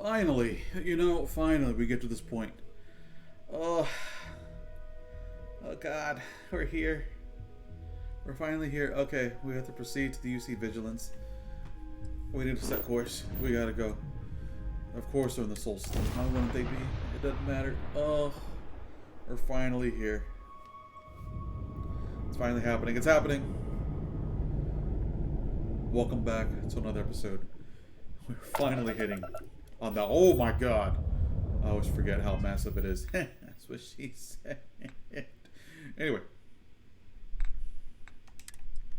Finally, finally we get to this point. Oh, oh God, we're here. We're finally here. Okay, we have to proceed to the UC Vigilance. We need to set course. We gotta go. Of course they're in the Soul System. How wouldn't they be? It doesn't matter. Oh, we're finally here. It's finally happening. It's happening. Welcome back to another episode. We're finally hitting on the... Oh my God. I always forget how massive it is. That's what she said. Anyway.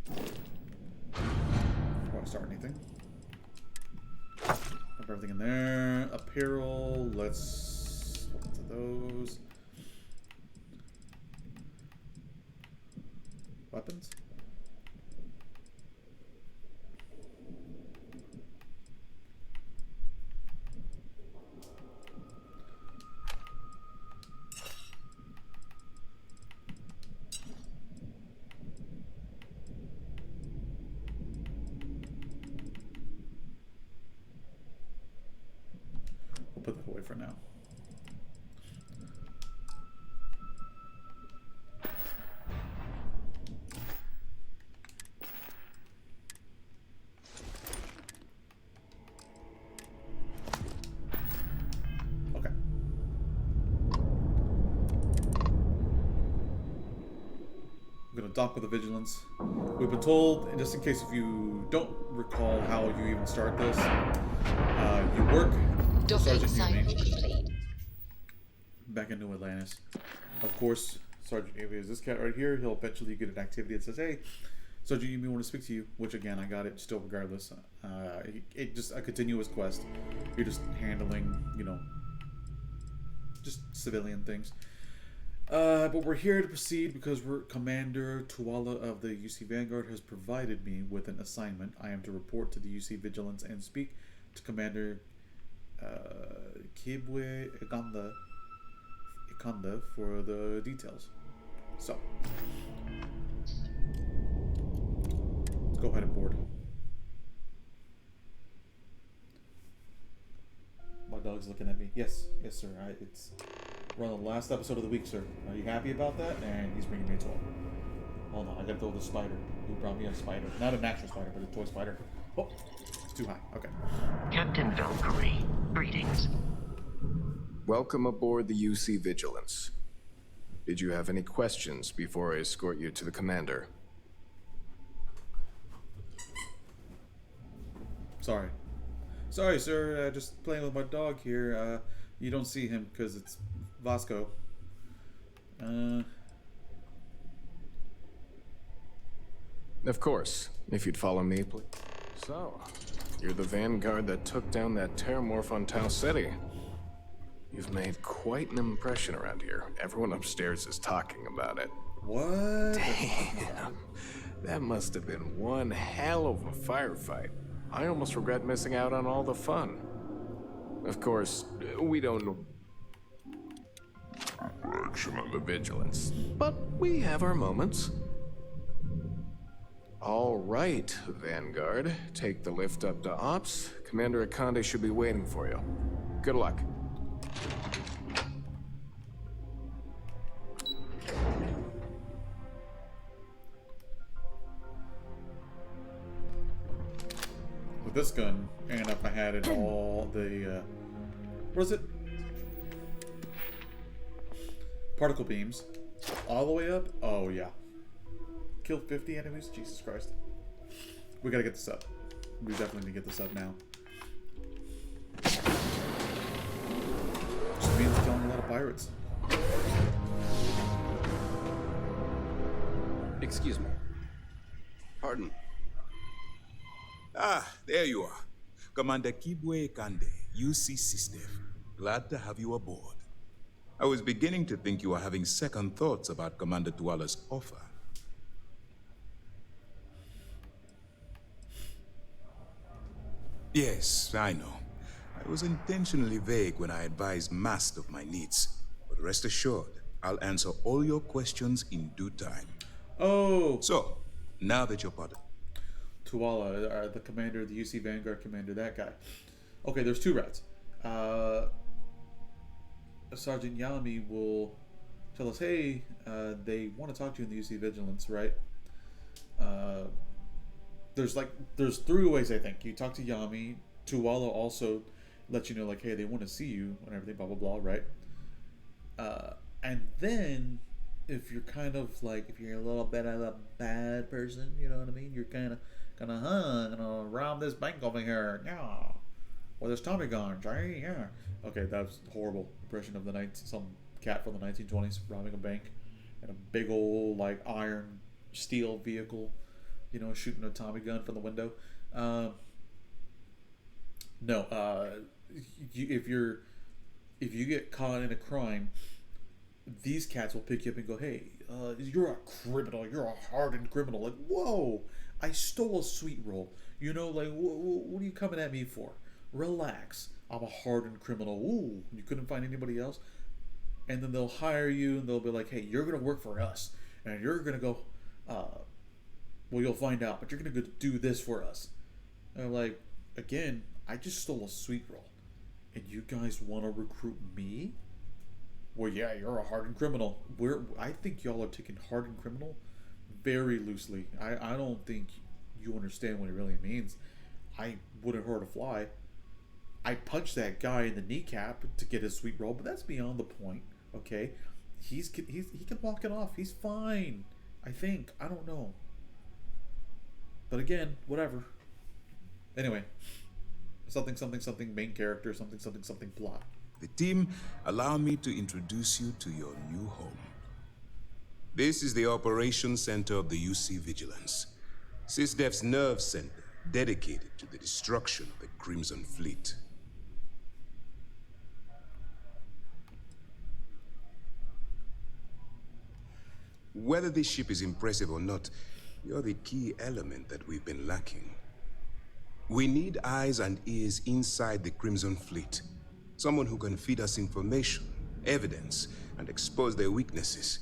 Before I start anything. Have everything in there. Apparel. Let's look into those. Weapons. We'll put that away for now. Okay. We're gonna dock with the Vigilance. We've been told, and just in case if you don't recall how you even start this, you work Sergeant Yumi back in New Atlantis. Of course, Sergeant Yumi is this cat right here. He'll eventually get an activity that says, "Hey, Sergeant Yumi, want to speak to you." Which again, I got it still regardless. It just a continuous quest. You're just handling, just civilian things. But we're here to proceed because Commander Tuala of the UC Vanguard has provided me with an assignment. I am to report to the UC Vigilance and speak to Commander Kibwe Ikanda for the details. So, let's go ahead and board. My dog's looking at me. Yes, sir. We're on the last episode of the week, sir. Are you happy about that? And he's bringing me a toy. Hold on, I gotta throw the spider. He brought me a spider. Not an actual spider, but a toy spider. Oh, it's too high. Okay. Captain Valkyrie, greetings. Welcome aboard the UC Vigilance. Did you have any questions before I escort you to the commander? Sorry, sir. Just playing with my dog here. You don't see him because it's Vasco. Of course, if you'd follow me, please. So, you're the vanguard that took down that terramorph on Tau City. You've made quite an impression around here. Everyone upstairs is talking about it. What? Damn. That must have been one hell of a firefight. I almost regret missing out on all the fun. Of course, we don't know direction of the Vigilance, but we have our moments. All right, Vanguard. Take the lift up to Ops. Commander Akande should be waiting for you. Good luck. With this gun, and if I had it all the, what is it? Particle beams. All the way up? Oh, yeah. Killed 50 enemies? Jesus Christ. We gotta get this up. We definitely need to get this up now. Just means killing a lot of pirates. Excuse me. Pardon. Ah, there you are. Commander Kibwe Kande, UC Sys-Def. Glad to have you aboard. I was beginning to think you were having second thoughts about Commander Tuala's offer. Yes, I know. I was intentionally vague when I advised Master of my needs. But rest assured, I'll answer all your questions in due time. Oh! So, now that you're part of... Tuala, the commander, the UC Vanguard commander, that guy. Okay, there's two rats. uh, Sergeant Yami will tell us, hey, they want to talk to you in the UC Vigilance, right? Uh, there's three ways, I think. You talk to Yami. Tuwala also let you know, like, hey, they want to see you and everything, blah blah blah, right? And then if you're kind of like, if you're a little bit of a bad person, you know what I mean? You're kind of rob this bank over here, yeah. Well, there's Tommy guns, right? Yeah. Okay, that was a horrible impression of some cat from the 1920s robbing a bank, and a big old like iron steel vehicle, shooting a Tommy gun from the window. No, if you get caught in a crime, these cats will pick you up and go, hey, you're a criminal. You're a hardened criminal. Like, whoa, I stole a sweet roll. Like, what are you coming at me for? Relax. I'm a hardened criminal. Ooh, you couldn't find anybody else? And then they'll hire you and they'll be like, hey, you're going to work for us. And you're going to go, well, you'll find out, but you're going to go do this for us. And I'm like, again, I just stole a sweet roll. And you guys want to recruit me? Well, yeah, you're a hardened criminal. I think y'all are taking hardened criminal very loosely. I don't think you understand what it really means. I wouldn't hurt a fly. I punched that guy in the kneecap to get his sweet roll, but that's beyond the point. Okay, he can walk it off. He's fine. I think. I don't know. But again, whatever. Anyway, something main character, something plot. The team, allow me to introduce you to your new home. This is the operations center of the UC Vigilance, Sys-Def's nerve center dedicated to the destruction of the Crimson Fleet. Whether this ship is impressive or not, you're the key element that we've been lacking. We need eyes and ears inside the Crimson Fleet. Someone who can feed us information, evidence, and expose their weaknesses.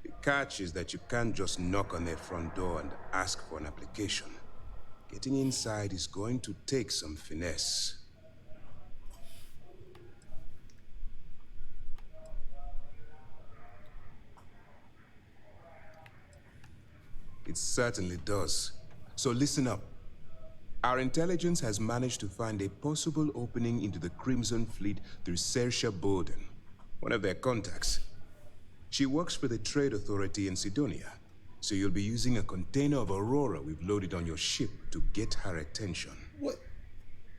The catch is that you can't just knock on their front door and ask for an application. Getting inside is going to take some finesse. It certainly does. So listen up. Our intelligence has managed to find a possible opening into the Crimson Fleet through Saoirse Bowden, one of their contacts. She works for the Trade Authority in Sidonia, so you'll be using a container of Aurora we've loaded on your ship to get her attention. What?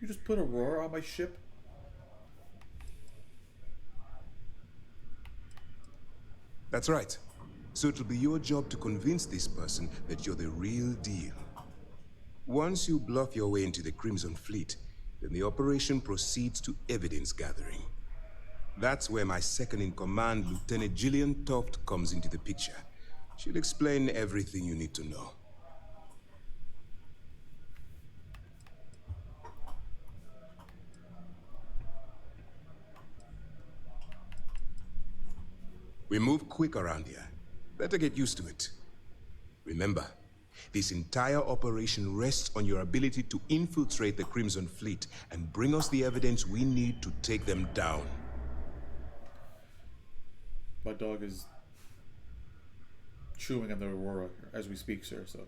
You just put Aurora on my ship? That's right. So it'll be your job to convince this person that you're the real deal. Once you bluff your way into the Crimson Fleet, then the operation proceeds to evidence gathering. That's where my second-in-command, Lieutenant Gillian Toft, comes into the picture. She'll explain everything you need to know. We move quick around here. Better get used to it. Remember, this entire operation rests on your ability to infiltrate the Crimson Fleet and bring us the evidence we need to take them down. My dog is chewing on the Aurora as we speak, sir, so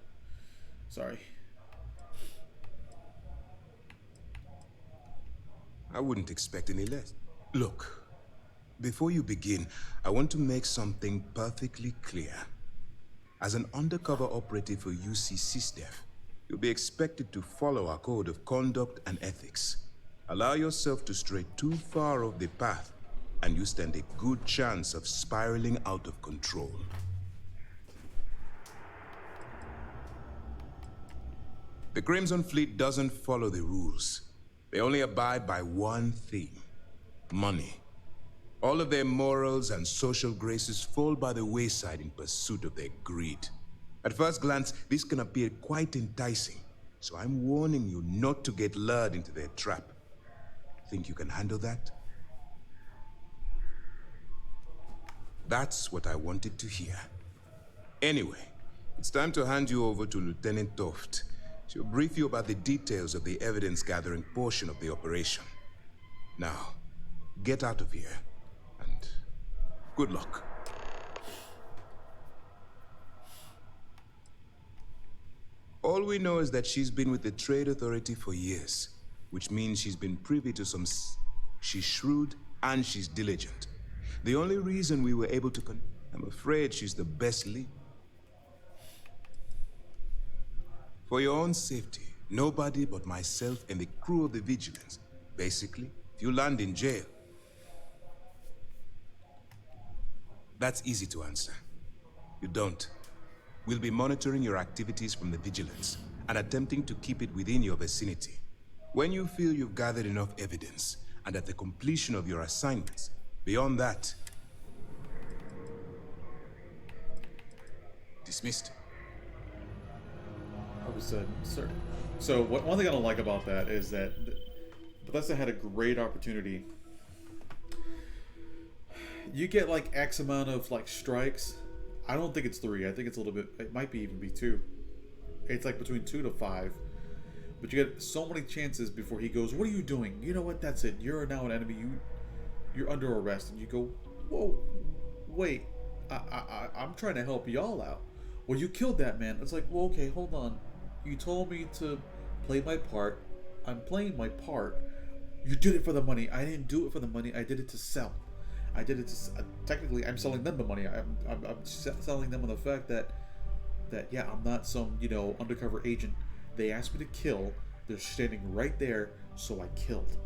sorry. I wouldn't expect any less. Look, before you begin, I want to make something perfectly clear. As an undercover operative for UC Sys-Def, you'll be expected to follow our code of conduct and ethics. Allow yourself to stray too far off the path, and you stand a good chance of spiraling out of control. The Crimson Fleet doesn't follow the rules. They only abide by one theme: money. All of their morals and social graces fall by the wayside in pursuit of their greed. At first glance, this can appear quite enticing, so I'm warning you not to get lured into their trap. Think you can handle that? That's what I wanted to hear. Anyway, it's time to hand you over to Lieutenant Toft. She'll brief you about the details of the evidence-gathering portion of the operation. Now, get out of here, and good luck. All we know is that she's been with the Trade Authority for years, which means she's been privy to some she's shrewd and she's diligent. The only reason we were able to I'm afraid she's the best lead. For your own safety, nobody but myself and the crew of the Vigilance. Basically, if you land in jail, that's easy to answer. You don't. We'll be monitoring your activities from the Vigilance and attempting to keep it within your vicinity. When you feel you've gathered enough evidence and at the completion of your assignments, beyond that, dismissed. I was sir. So one thing I don't like about that is that Bethesda had a great opportunity. You get like X amount of like strikes. I don't think it's 3. I think it's a little bit. It might be even be 2. It's like between 2 to 5. But you get so many chances before he goes, "What are you doing? You know what? That's it. You're now an enemy. You're under arrest." And you go, "Whoa, wait. I'm trying to help y'all out. Well, you killed that man." It's like, well, okay, hold on. You told me to play my part. I'm playing my part. You did it for the money. I didn't do it for the money. I did it to sell. I did it to technically. I'm selling them the money. I'm selling them on the fact that yeah, I'm not some undercover agent. They asked me to kill. They're standing right there, so I killed.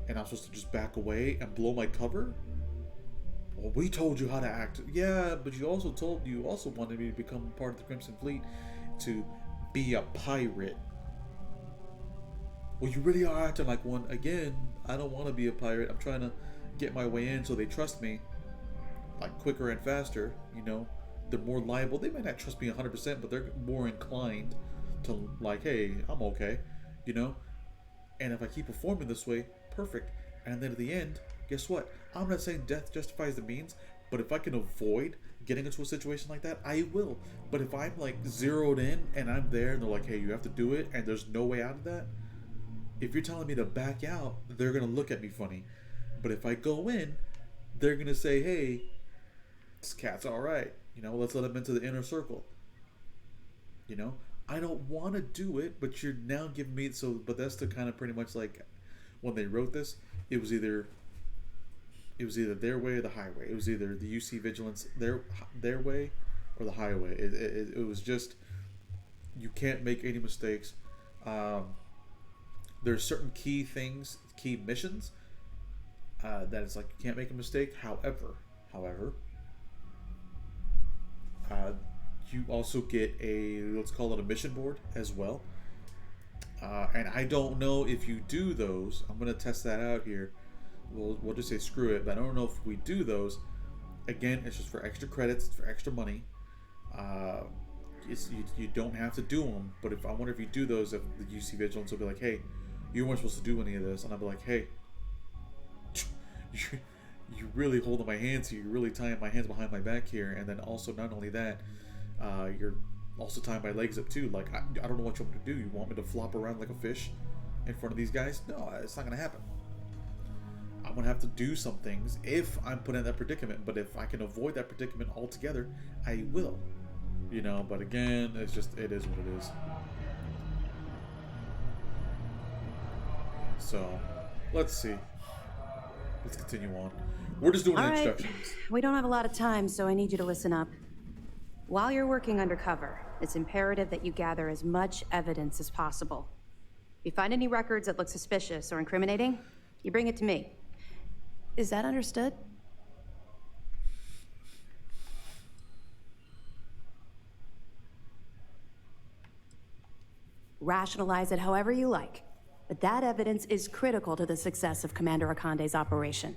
And I'm supposed to just back away and blow my cover? Well, we told you how to act. Yeah, but you also wanted me to become part of the Crimson Fleet to be a pirate. Well, you really are acting like one. Again, I don't want to be a pirate. I'm trying to get my way in so they trust me. Like, quicker and faster, They're more liable. They might not trust me 100%, but they're more inclined to, like, hey, I'm okay, And if I keep performing this way, perfect. And then at the end, guess what? I'm not saying death justifies the means, but if I can avoid getting into a situation like that, I will. But if I'm, like, zeroed in and I'm there and they're like, hey, you have to do it, and there's no way out of that, if you're telling me to back out, they're going to look at me funny. But if I go in, they're going to say, hey, this cat's all right. Let's let him into the inner circle. I don't want to do it, but you're now giving me... So Bethesda kind of pretty much like, when they wrote this, it was either their way or the highway. It was either the UC Vigilance, their way, or the highway. It was just, you can't make any mistakes. There's certain key missions, that it's like you can't make a mistake. However, you also get let's call it a mission board as well. And I don't know if you do those. I'm going to test that out here. We'll just say screw it, but I don't know if we do those. Again, it's just for extra credits, it's for extra money. You don't have to do them, but I wonder if you do those, if the UC Vigilance will be like, hey, you weren't supposed to do any of this, and I'll be like, hey, you're really holding my hands here, you're really tying my hands behind my back here, and then also not only that, you're also tying my legs up too. Like, I don't know what you want me to do. You want me to flop around like a fish in front of these guys? No, it's not gonna happen. I'm gonna have to do some things if I'm put in that predicament, but if I can avoid that predicament altogether, I will. But again, it is what it is. So, let's see. Let's continue on. We're just doing the instructions. We don't have a lot of time, so I need you to listen up. While you're working undercover, it's imperative that you gather as much evidence as possible. If you find any records that look suspicious or incriminating, you bring it to me. Is that understood? Rationalize it however you like, but that evidence is critical to the success of Commander Akande's operation.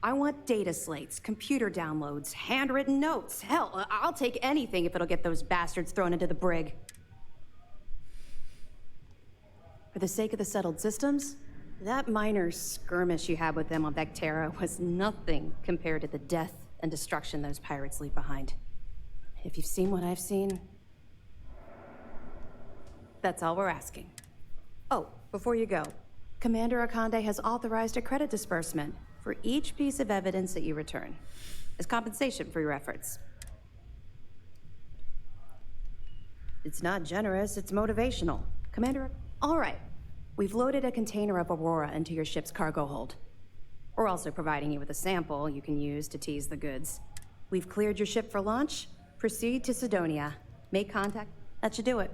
I want data slates, computer downloads, handwritten notes. Hell, I'll take anything if it'll get those bastards thrown into the brig. For the sake of the settled systems, that minor skirmish you had with them on Vectera was nothing compared to the death and destruction those pirates leave behind. If you've seen what I've seen, that's all we're asking. Oh, before you go, Commander Akande has authorized a credit disbursement for each piece of evidence that you return, as compensation for your efforts. It's not generous, it's motivational. Commander... All right. We've loaded a container of Aurora into your ship's cargo hold. We're also providing you with a sample you can use to tease the goods. We've cleared your ship for launch. Proceed to Sidonia. Make contact. That should do it.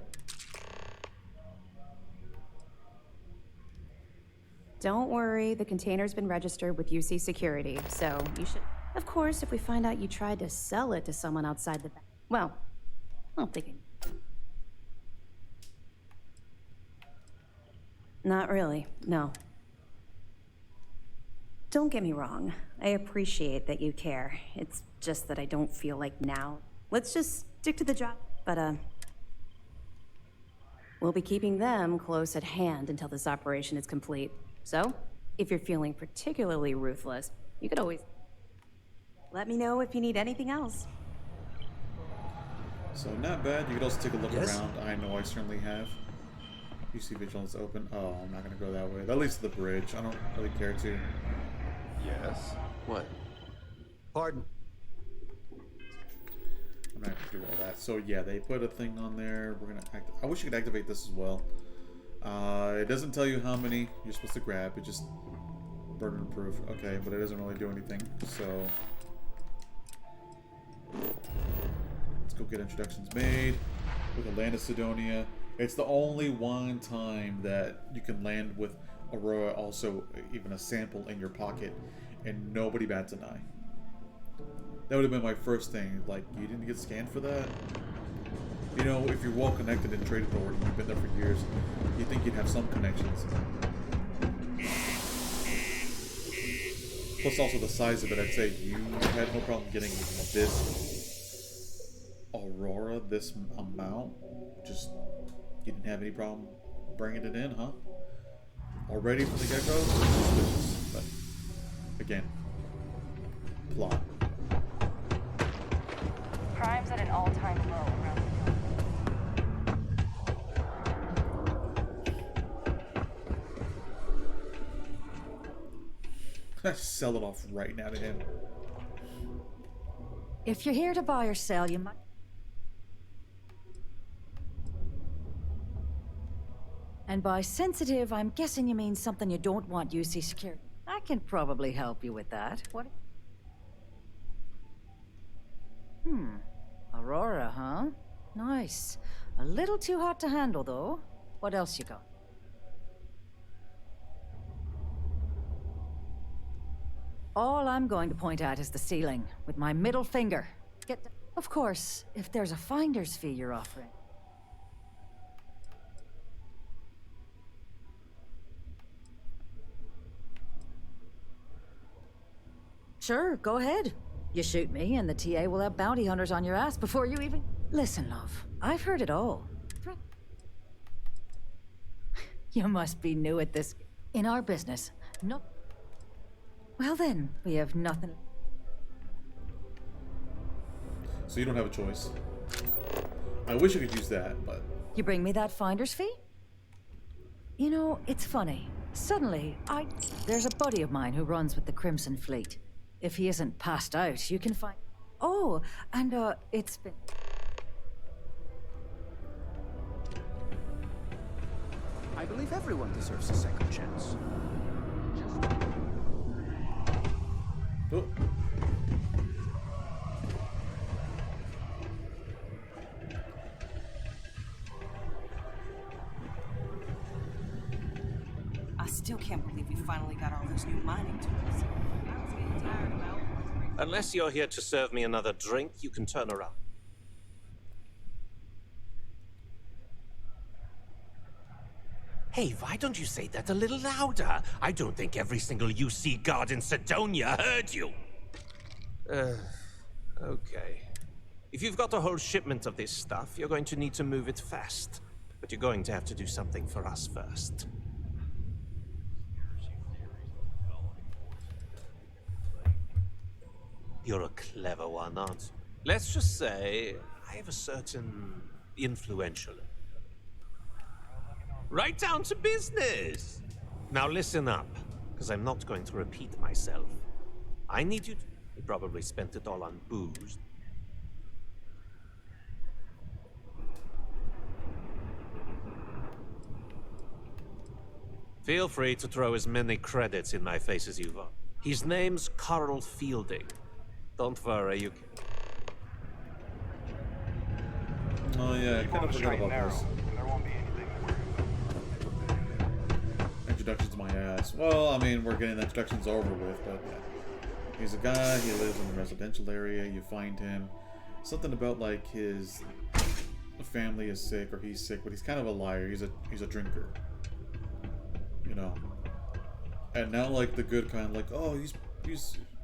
Don't worry, the container's been registered with UC Security, so you should... Of course, if we find out you tried to sell it to someone outside the... Well, I don't think it... Not really, no. Don't get me wrong. I appreciate that you care. It's just that I don't feel like now. Let's just stick to the job. But, we'll be keeping them close at hand until this operation is complete. So, if you're feeling particularly ruthless, you could always... Let me know if you need anything else. So, not bad. You could also take a look around. I know I certainly have. You see vigilance open. Oh, I'm not going to go that way. That leads to the bridge. I don't really care to. Yes? What? Pardon? I'm not going to do all that. So, yeah, they put a thing on there. We're going to I wish you could activate this as well. It doesn't tell you how many you're supposed to grab. It just burden proof. Okay, but it doesn't really do anything. So, let's go get introductions made. We can land at Sidonia. It's the only one time that you can land with Aurora, also even a sample in your pocket, and nobody bats an eye. That would have been my first thing. Like, you didn't get scanned for that? You know, if you're well connected in Trade Authority, you've been there for years, you think you'd have some connections. Plus also the size of it, I'd say you had no problem getting this Aurora, this amount. Just, you didn't have any problem bringing it in, huh? Already from the get-go? But, again, plot. Crime's at an all-time low around the Sell it off right now to him. If you're here to buy or sell, you might... And by sensitive, I'm guessing you mean something you don't want UC Security. I can probably help you with that. What? Aurora, huh? Nice. A little too hot to handle, though. What else you got? All I'm going to point at is the ceiling, with my middle finger. Of course, if there's a finder's fee you're offering. Sure, go ahead. You shoot me, and the TA will have bounty hunters on your ass before you even... Listen, love, I've heard it all. You must be new at this. In our business, no... Well then, we have nothing... So you don't have a choice. I wish I could use that, but... You bring me that finder's fee? You know, it's funny. Suddenly, There's a buddy of mine who runs with the Crimson Fleet. If he isn't passed out, you can find... Oh, and, it's been... I believe everyone deserves a second chance. Oh. I still can't believe we finally got all those new mining tools. I was getting tired of out. Unless you're here to serve me another drink, you can turn around. Hey, why don't you say that a little louder? I don't think every single UC guard in Sidonia heard you. Okay. If you've got a whole shipment of this stuff, you're going to need to move it fast. But you're going to have to do something for us first. You're a clever one, aren't you? Let's just say I have a certain influential. Right down to business. Now listen up, because I'm not going to repeat myself. I need you to... You probably spent it all on booze. Feel free to throw as many credits in my face as you want. His name's Carl Fielding. Don't worry, you can... Oh yeah, I kind of forgot about this. Introduction's my ass. Well, I mean, we're getting the introductions over with, but yeah. He's a guy, he lives in a residential area, you find him. Something about like his family is sick or he's sick, but he's kind of a liar. He's a drinker. You know. And now like the good kind, like, oh, he's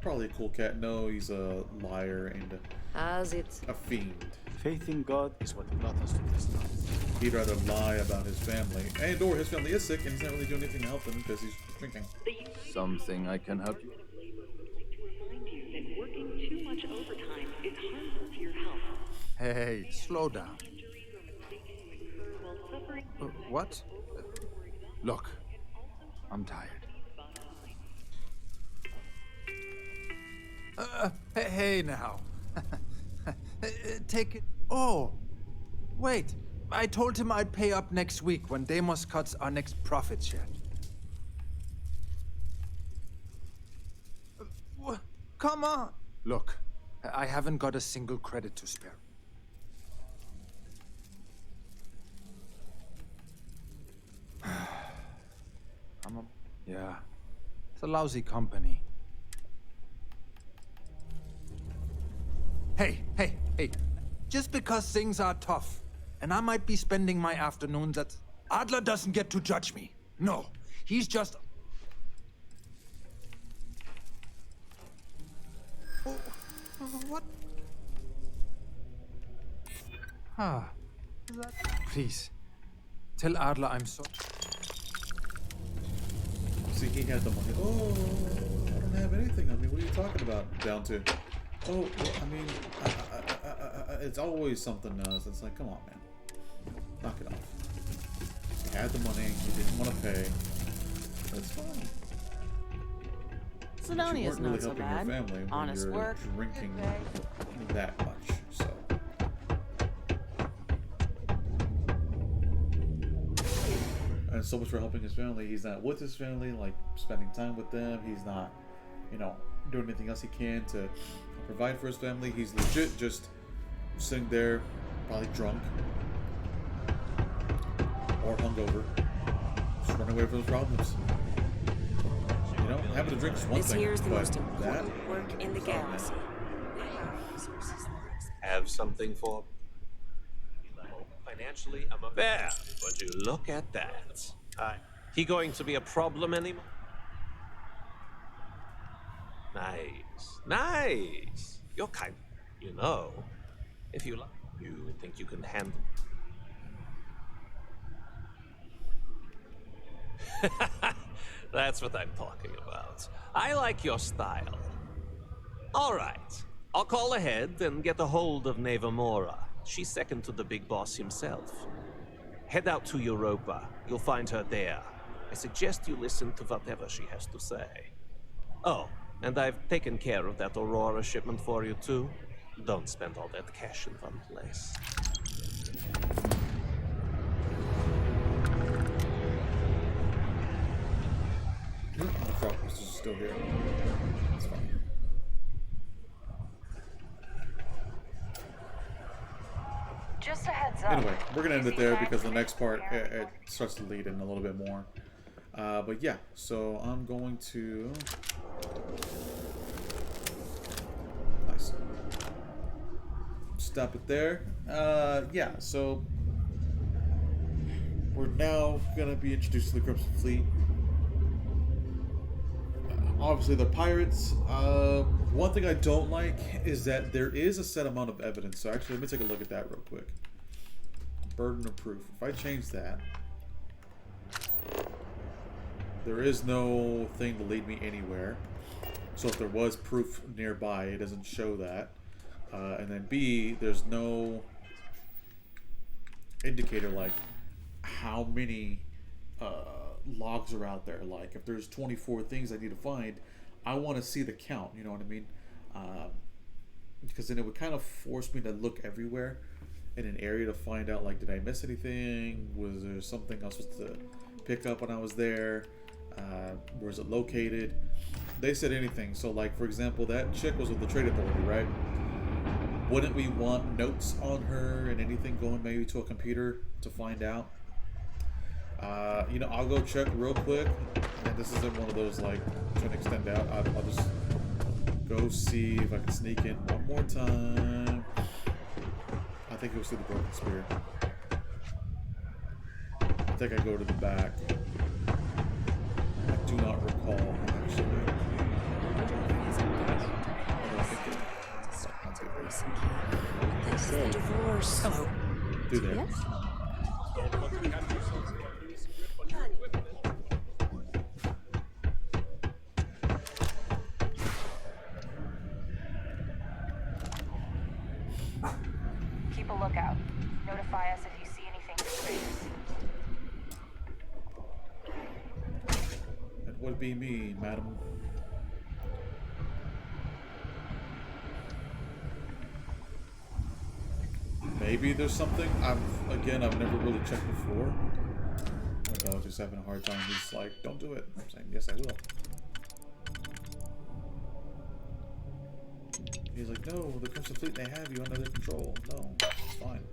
probably a cool cat. No, he's a liar and a fiend. Faith in God is what brought us to this time. He'd rather lie about his family, and or his family is sick and he's not really doing anything to help them because he's drinking. Something I can help you? Hey, slow down. What? Look, I'm tired. Hey now. Take it. Oh, wait. I told him I'd pay up next week when Deimos cuts our next profit share. Come on. Look, I haven't got a single credit to spare. Yeah, it's a lousy company. Hey, just because things are tough, and I might be spending my afternoons at... Adler doesn't get to judge me. No, he's just... Oh, what? Please, tell Adler I'm sorry. See, he had the money. Oh, I don't have anything on me. What are you talking about? Down to... Oh, well, I mean, it's always something else. It's like, come on, man. Knock it off. You had the money. You didn't want to pay. That's fine. Sedonia's really not so helping bad. your family when Honest you're work. drinking that much, so... And so much for helping his family. He's not with his family, like spending time with them. He's not, you know, doing anything else he can to provide for his family. He's legit just sitting there, probably drunk or hungover, just running away from his problems. You know, having to drink is one This thing, here's the but most important work in the galaxy. Have something for... Financially, I'm a bear. Would you look at that? He going to be a problem anymore? Nice. You're kind, you know. If you like, you think you can handle... That's what I'm talking about. I like your style. All right. I'll call ahead and get a hold of Nevamora. She's second to the big boss himself. Head out to Europa. You'll find her there. I suggest you listen to whatever she has to say. Oh, and I've taken care of that Aurora shipment for you too. Don't spend all that cash in one place. The frog is still here. It's fine. Just a heads up. Anyway, we're gonna end it there because the next part it starts to lead in a little bit more. But yeah, so I'm going to nice stop it there. Yeah, so we're now gonna be introduced to the Crimson Fleet. Obviously, they're pirates. One thing I don't like is that there is a set amount of evidence. So actually, let me take a look at that real quick. Burden of proof. If I change that, there is no thing to lead me anywhere. So if there was proof nearby, it doesn't show that. And then B, there's no indicator like how many logs are out there. Like, if there's 24 things I need to find, I want to see the count. You know what I mean? Because then it would kind of force me to look everywhere in an area to find out, like, did I miss anything? Was there something I was supposed to pick up when I was there? Where is it located? They said anything. So, like, for example, that chick was with the trade authority, right? Wouldn't we want notes on her and anything going maybe to a computer to find out? You know, I'll go check real quick. And this isn't one of those, like, trying to extend out. I'll just go see if I can sneak in one more time. I think it was through the broken spear. I think I go to the back. I do not recall, actually. That's the divorce. Hello. Through there. Yes? Keep a lookout. Notify us if you see anything suspicious. That would be me, madam. Maybe there's something. I've never really checked before. My dog's just having a hard time. He's like, don't do it. I'm saying, yes, I will. He's like, no, the Crimson Fleet, they have you under their control. No, it's fine.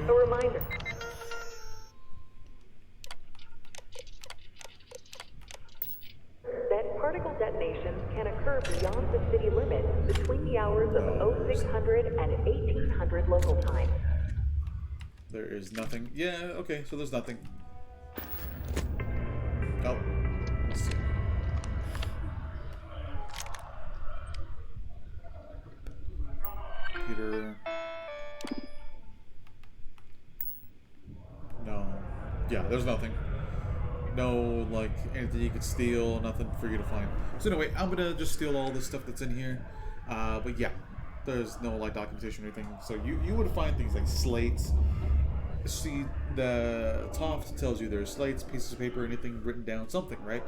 A reminder. That particle detonations can occur beyond the city limits between the hours of 0600 and 1800 local time. There is nothing. Yeah, okay, so there's nothing. Oh. Let's see. Computer. No. Yeah, there's nothing. No, like, anything you could steal, nothing for you to find. So anyway, I'm gonna just steal all this stuff that's in here. But yeah, there's no, like, documentation or anything. So you would find things like slates. See, the top tells you there's slates, pieces of paper, anything written down, something, right?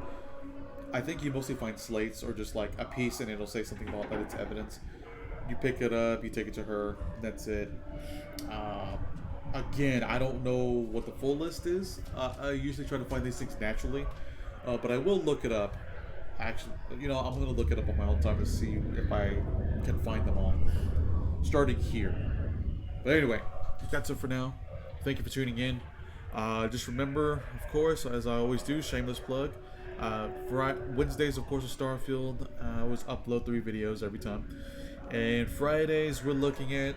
I think you mostly find slates or just, like, a piece and it'll say something about that it's evidence. You pick it up, you take it to her, that's it. Again, I don't know what the full list is. I usually try to find these things naturally, but I will look it up. Actually, you know, I'm going to look it up on my own time to see if I can find them all, starting here. But anyway, that's it for now. Thank you for tuning in. Just remember, of course, as I always do, shameless plug. Wednesdays, of course, is Starfield. I always upload 3 videos every time. And Fridays, we're looking at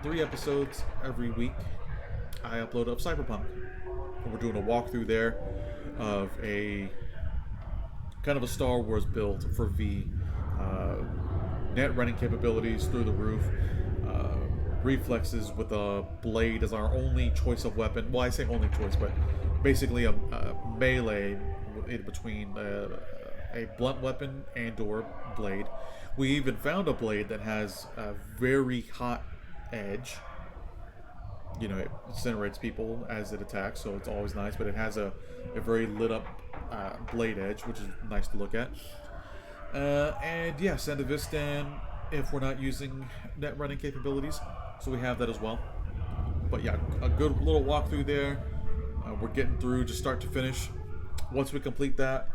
3 episodes every week. I upload up Cyberpunk. And we're doing a walkthrough there of a kind of a Star Wars build for V. Net running capabilities through the roof. Reflexes with a blade as our only choice of weapon. Well, I say only choice, but basically a melee in between a blunt weapon and or blade. We even found a blade that has a very hot edge. You know, it incinerates people as it attacks, so it's always nice, but it has a very lit up blade edge, which is nice to look at. And yeah, Sandevistan, if we're not using net running capabilities, so we have that as well. But yeah, a good little walkthrough there. We're getting through just start to finish. Once we complete that,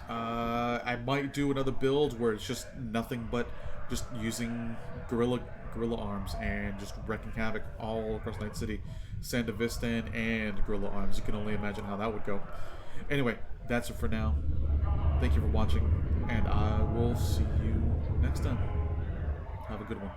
I might do another build where it's just nothing but just using gorilla arms and just wrecking havoc all across Night City, Sandevistan and gorilla arms. You can only imagine how that would go. Anyway, that's it for now. Thank you for watching, and I will see you next time. Have a good one.